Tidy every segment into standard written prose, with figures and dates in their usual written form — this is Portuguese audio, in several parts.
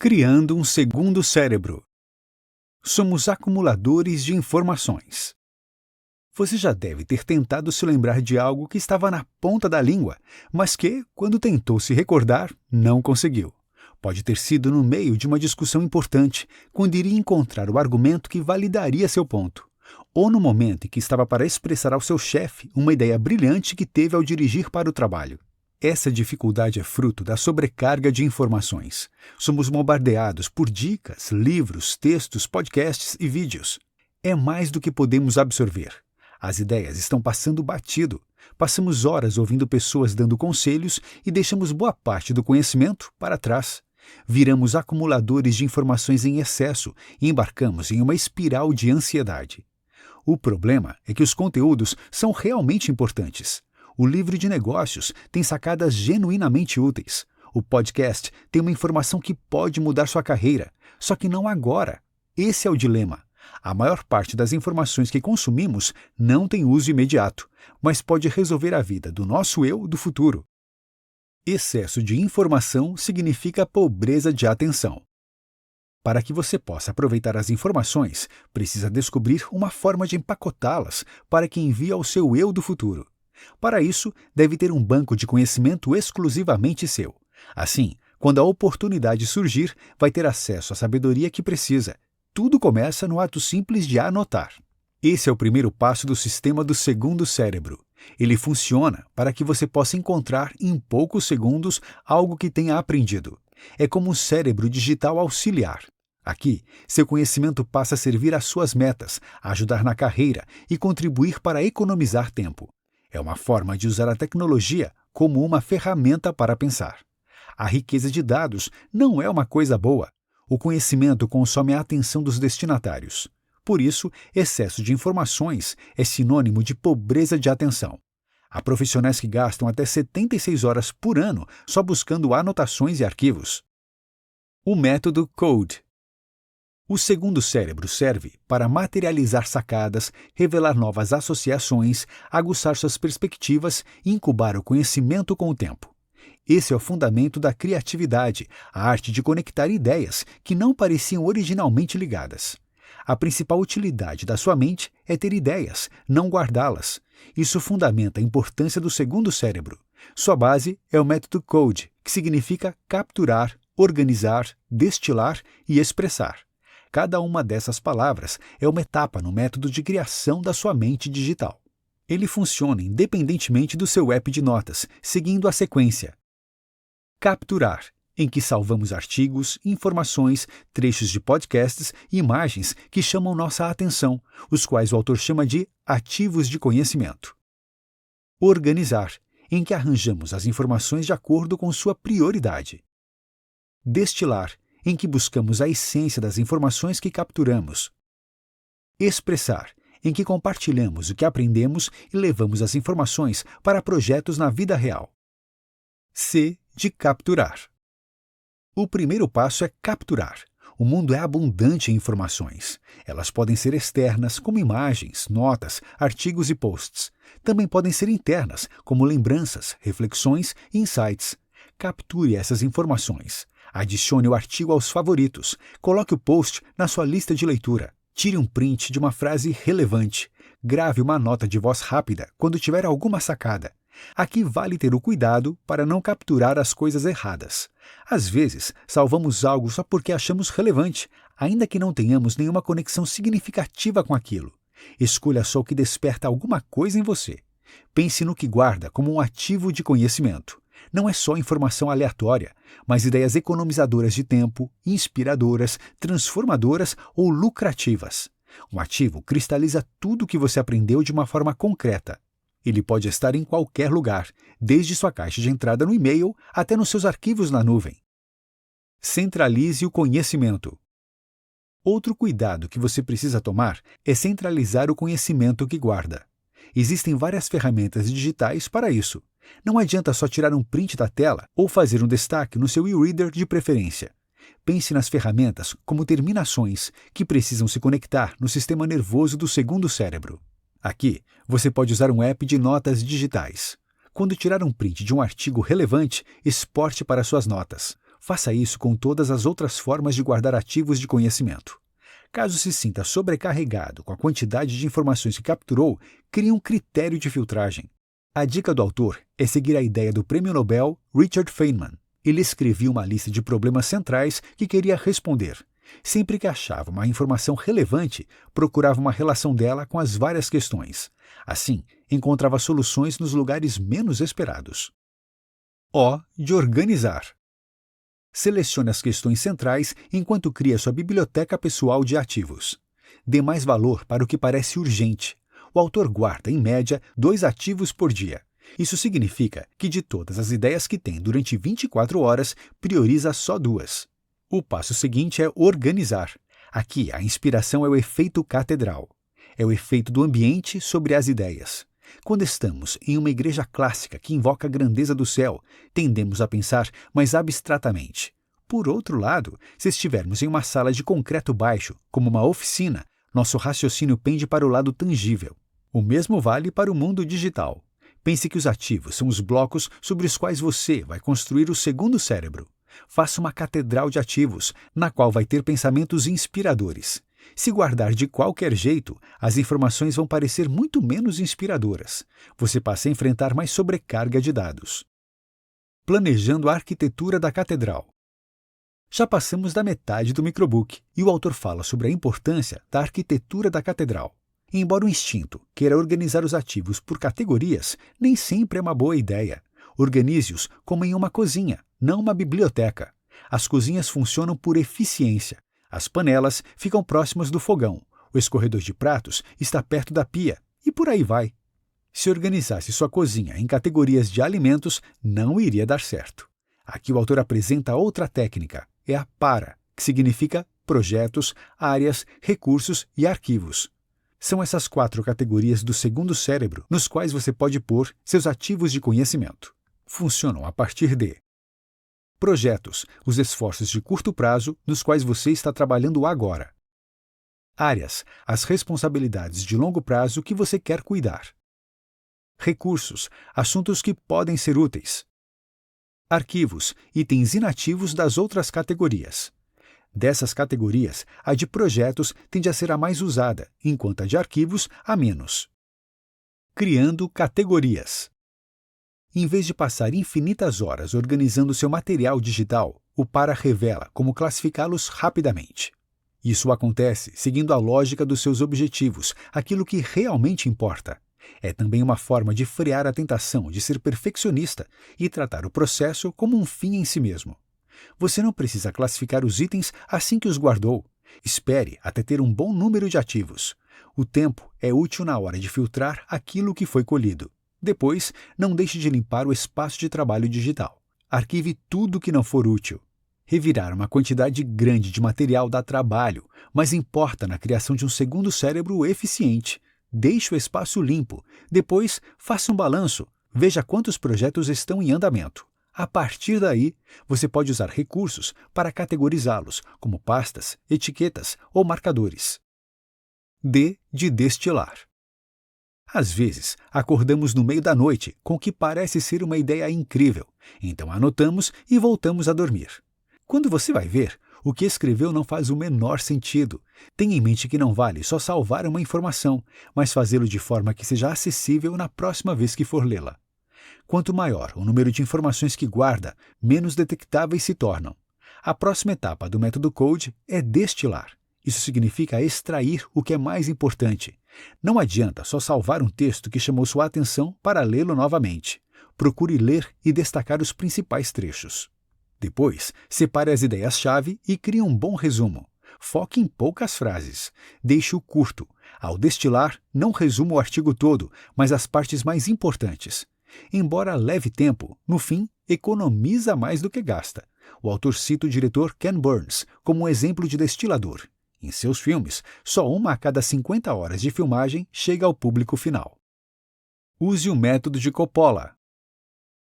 Criando um segundo cérebro. Somos acumuladores de informações. Você já deve ter tentado se lembrar de algo que estava na ponta da língua, mas que, quando tentou se recordar, não conseguiu. Pode ter sido no meio de uma discussão importante, quando iria encontrar o argumento que validaria seu ponto. Ou no momento em que estava para expressar ao seu chefe uma ideia brilhante que teve ao dirigir para o trabalho. Essa dificuldade é fruto da sobrecarga de informações. Somos bombardeados por dicas, livros, textos, podcasts e vídeos. É mais do que podemos absorver. As ideias estão passando batido. Passamos horas ouvindo pessoas dando conselhos e deixamos boa parte do conhecimento para trás. Viramos acumuladores de informações em excesso e embarcamos em uma espiral de ansiedade. O problema é que os conteúdos são realmente importantes. O livro de negócios tem sacadas genuinamente úteis. O podcast tem uma informação que pode mudar sua carreira, só que não agora. Esse é o dilema. A maior parte das informações que consumimos não tem uso imediato, mas pode resolver a vida do nosso eu do futuro. Excesso de informação significa pobreza de atenção. Para que você possa aproveitar as informações, precisa descobrir uma forma de empacotá-las para que envie ao seu eu do futuro. Para isso, deve ter um banco de conhecimento exclusivamente seu. Assim, quando a oportunidade surgir, vai ter acesso à sabedoria que precisa. Tudo começa no ato simples de anotar. Esse é o primeiro passo do sistema do segundo cérebro. Ele funciona para que você possa encontrar em poucos segundos algo que tenha aprendido. É como um cérebro digital auxiliar. Aqui, seu conhecimento passa a servir às suas metas, a ajudar na carreira e contribuir para economizar tempo. É uma forma de usar a tecnologia como uma ferramenta para pensar. A riqueza de dados não é uma coisa boa. O conhecimento consome a atenção dos destinatários. Por isso, excesso de informações é sinônimo de pobreza de atenção. Há profissionais que gastam até 76 horas por ano só buscando anotações e arquivos. O método CODE. O segundo cérebro serve para materializar sacadas, revelar novas associações, aguçar suas perspectivas e incubar o conhecimento com o tempo. Esse é o fundamento da criatividade, a arte de conectar ideias que não pareciam originalmente ligadas. A principal utilidade da sua mente é ter ideias, não guardá-las. Isso fundamenta a importância do segundo cérebro. Sua base é o método CODE, que significa capturar, organizar, destilar e expressar. Cada uma dessas palavras é uma etapa no método de criação da sua mente digital. Ele funciona independentemente do seu app de notas, seguindo a sequência. Capturar, em que salvamos artigos, informações, trechos de podcasts e imagens que chamam nossa atenção, os quais o autor chama de ativos de conhecimento. Organizar, em que arranjamos as informações de acordo com sua prioridade. Destilar, em que buscamos a essência das informações que capturamos. Expressar, em que compartilhamos o que aprendemos e levamos as informações para projetos na vida real. C de capturar. O primeiro passo é capturar. O mundo é abundante em informações. Elas podem ser externas, como imagens, notas, artigos e posts. Também podem ser internas, como lembranças, reflexões e insights. Capture essas informações. Adicione o artigo aos favoritos. Coloque o post na sua lista de leitura. Tire um print de uma frase relevante. Grave uma nota de voz rápida quando tiver alguma sacada. Aqui vale ter o cuidado para não capturar as coisas erradas. Às vezes, salvamos algo só porque achamos relevante, ainda que não tenhamos nenhuma conexão significativa com aquilo. Escolha só o que desperta alguma coisa em você. Pense no que guarda como um ativo de conhecimento. Não é só informação aleatória, mas ideias economizadoras de tempo, inspiradoras, transformadoras ou lucrativas. Um ativo cristaliza tudo o que você aprendeu de uma forma concreta. Ele pode estar em qualquer lugar, desde sua caixa de entrada no e-mail até nos seus arquivos na nuvem. Centralize o conhecimento. Outro cuidado que você precisa tomar é centralizar o conhecimento que guarda. Existem várias ferramentas digitais para isso. Não adianta só tirar um print da tela ou fazer um destaque no seu e-reader de preferência. Pense nas ferramentas como terminações que precisam se conectar no sistema nervoso do segundo cérebro. Aqui, você pode usar um app de notas digitais. Quando tirar um print de um artigo relevante, exporte para suas notas. Faça isso com todas as outras formas de guardar ativos de conhecimento. Caso se sinta sobrecarregado com a quantidade de informações que capturou, crie um critério de filtragem. A dica do autor é seguir a ideia do prêmio Nobel Richard Feynman. Ele escrevia uma lista de problemas centrais que queria responder. Sempre que achava uma informação relevante, procurava uma relação dela com as várias questões. Assim, encontrava soluções nos lugares menos esperados. O de organizar. Selecione as questões centrais enquanto cria sua biblioteca pessoal de ativos. Dê mais valor para o que parece urgente. O autor guarda, em média, 2 ativos por dia. Isso significa que de todas as ideias que tem durante 24 horas, prioriza só 2. O passo seguinte é organizar. Aqui, a inspiração é o efeito catedral. É o efeito do ambiente sobre as ideias. Quando estamos em uma igreja clássica que invoca a grandeza do céu, tendemos a pensar mais abstratamente. Por outro lado, se estivermos em uma sala de concreto baixo, como uma oficina, nosso raciocínio pende para o lado tangível. O mesmo vale para o mundo digital. Pense que os ativos são os blocos sobre os quais você vai construir o segundo cérebro. Faça uma catedral de ativos, na qual vai ter pensamentos inspiradores. Se guardar de qualquer jeito, as informações vão parecer muito menos inspiradoras. Você passa a enfrentar mais sobrecarga de dados. Planejando a arquitetura da catedral. Já passamos da metade do microbook e o autor fala sobre a importância da arquitetura da catedral. Embora o instinto queira organizar os ativos por categorias, nem sempre é uma boa ideia. Organize-os como em uma cozinha, não uma biblioteca. As cozinhas funcionam por eficiência. As panelas ficam próximas do fogão, o escorredor de pratos está perto da pia, e por aí vai. Se organizasse sua cozinha em categorias de alimentos, não iria dar certo. Aqui o autor apresenta outra técnica, é a PARA, que significa projetos, áreas, recursos e arquivos. São essas 4 categorias do segundo cérebro nos quais você pode pôr seus ativos de conhecimento. Funcionam a partir de projetos, os esforços de curto prazo nos quais você está trabalhando agora. Áreas, as responsabilidades de longo prazo que você quer cuidar. Recursos, assuntos que podem ser úteis. Arquivos, itens inativos das outras categorias. Dessas categorias, a de projetos tende a ser a mais usada, enquanto a de arquivos, a menos. Criando categorias. Em vez de passar infinitas horas organizando seu material digital, o PARA revela como classificá-los rapidamente. Isso acontece seguindo a lógica dos seus objetivos, aquilo que realmente importa. É também uma forma de frear a tentação de ser perfeccionista e tratar o processo como um fim em si mesmo. Você não precisa classificar os itens assim que os guardou. Espere até ter um bom número de ativos. O tempo é útil na hora de filtrar aquilo que foi colhido. Depois, não deixe de limpar o espaço de trabalho digital. Arquive tudo que não for útil. Revirar uma quantidade grande de material dá trabalho, mas importa na criação de um segundo cérebro eficiente. Deixe o espaço limpo. Depois, faça um balanço. Veja quantos projetos estão em andamento. A partir daí, você pode usar recursos para categorizá-los, como pastas, etiquetas ou marcadores. D de destilar. Às vezes, acordamos no meio da noite com o que parece ser uma ideia incrível, então anotamos e voltamos a dormir. Quando você vai ver, o que escreveu não faz o menor sentido. Tenha em mente que não vale só salvar uma informação, mas fazê-lo de forma que seja acessível na próxima vez que for lê-la. Quanto maior o número de informações que guarda, menos detectáveis se tornam. A próxima etapa do método Code é destilar. Isso significa extrair o que é mais importante. Não adianta só salvar um texto que chamou sua atenção para lê-lo novamente. Procure ler e destacar os principais trechos. Depois, separe as ideias-chave e crie um bom resumo. Foque em poucas frases. Deixe-o curto. Ao destilar, não resuma o artigo todo, mas as partes mais importantes. Embora leve tempo, no fim, economiza mais do que gasta. O autor cita o diretor Ken Burns como um exemplo de destilador. Em seus filmes, só uma a cada 50 horas de filmagem chega ao público final. Use o método de Coppola.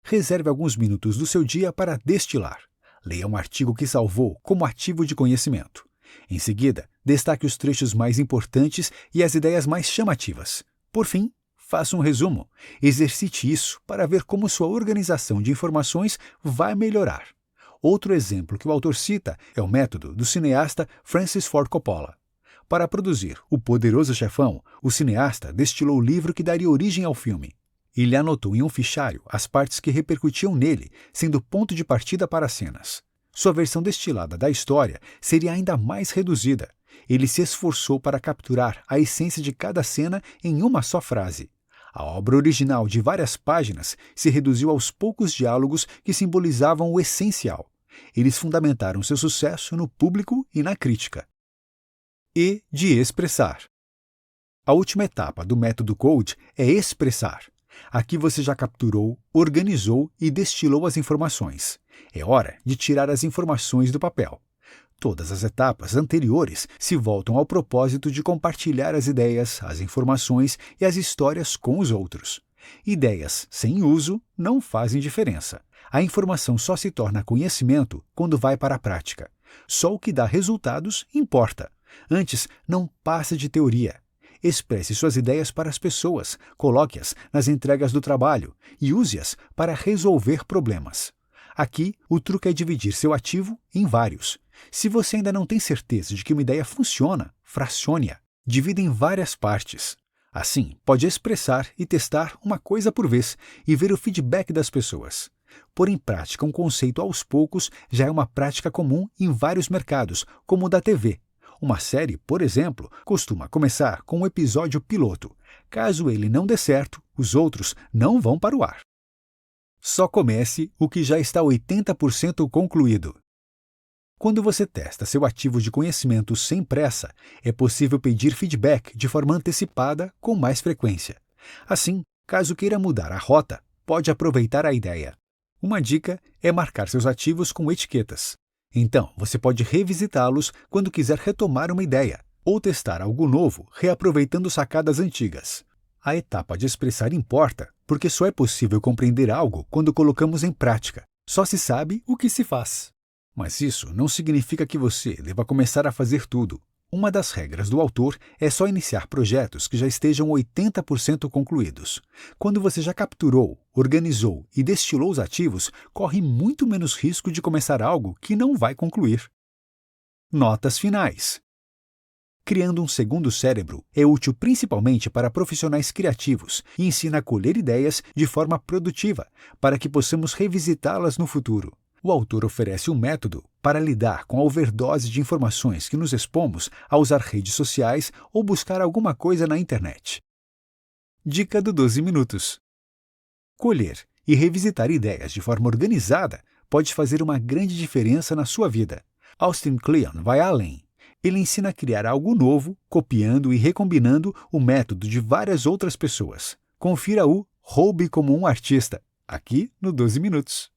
Reserve alguns minutos do seu dia para destilar. Leia um artigo que salvou como ativo de conhecimento. Em seguida, destaque os trechos mais importantes e as ideias mais chamativas. Por fim, faça um resumo. Exercite isso para ver como sua organização de informações vai melhorar. Outro exemplo que o autor cita é o método do cineasta Francis Ford Coppola. Para produzir O Poderoso Chefão, o cineasta destilou o livro que daria origem ao filme. Ele anotou em um fichário as partes que repercutiam nele, sendo ponto de partida para as cenas. Sua versão destilada da história seria ainda mais reduzida. Ele se esforçou para capturar a essência de cada cena em uma só frase. A obra original de várias páginas se reduziu aos poucos diálogos que simbolizavam o essencial. Eles fundamentaram seu sucesso no público e na crítica. E de expressar. A última etapa do método Code é expressar. Aqui você já capturou, organizou e destilou as informações. É hora de tirar as informações do papel. Todas as etapas anteriores se voltam ao propósito de compartilhar as ideias, as informações e as histórias com os outros. Ideias sem uso não fazem diferença. A informação só se torna conhecimento quando vai para a prática. Só o que dá resultados importa. Antes, não passa de teoria. Expresse suas ideias para as pessoas, coloque-as nas entregas do trabalho e use-as para resolver problemas. Aqui, o truque é dividir seu ativo em vários. Se você ainda não tem certeza de que uma ideia funciona, fracione-a. Divida em várias partes. Assim, pode expressar e testar uma coisa por vez e ver o feedback das pessoas. Pôr em prática um conceito aos poucos já é uma prática comum em vários mercados, como o da TV. Uma série, por exemplo, costuma começar com um episódio piloto. Caso ele não dê certo, os outros não vão para o ar. Só comece o que já está 80% concluído. Quando você testa seu ativo de conhecimento sem pressa, é possível pedir feedback de forma antecipada com mais frequência. Assim, caso queira mudar a rota, pode aproveitar a ideia. Uma dica é marcar seus ativos com etiquetas. Então, você pode revisitá-los quando quiser retomar uma ideia ou testar algo novo, reaproveitando sacadas antigas. A etapa de expressar importa, porque só é possível compreender algo quando colocamos em prática. Só se sabe o que se faz. Mas isso não significa que você deva começar a fazer tudo. Uma das regras do autor é só iniciar projetos que já estejam 80% concluídos. Quando você já capturou, organizou e destilou os ativos, corre muito menos risco de começar algo que não vai concluir. Notas finais. Criando um segundo cérebro é útil principalmente para profissionais criativos e ensina a colher ideias de forma produtiva, para que possamos revisitá-las no futuro. O autor oferece um método para lidar com a overdose de informações que nos expomos a usar redes sociais ou buscar alguma coisa na internet. Dica do 12 minutos. Colher e revisitar ideias de forma organizada pode fazer uma grande diferença na sua vida. Austin Kleon vai além. Ele ensina a criar algo novo, copiando e recombinando o método de várias outras pessoas. Confira o Roube como um Artista, aqui no 12 Minutos.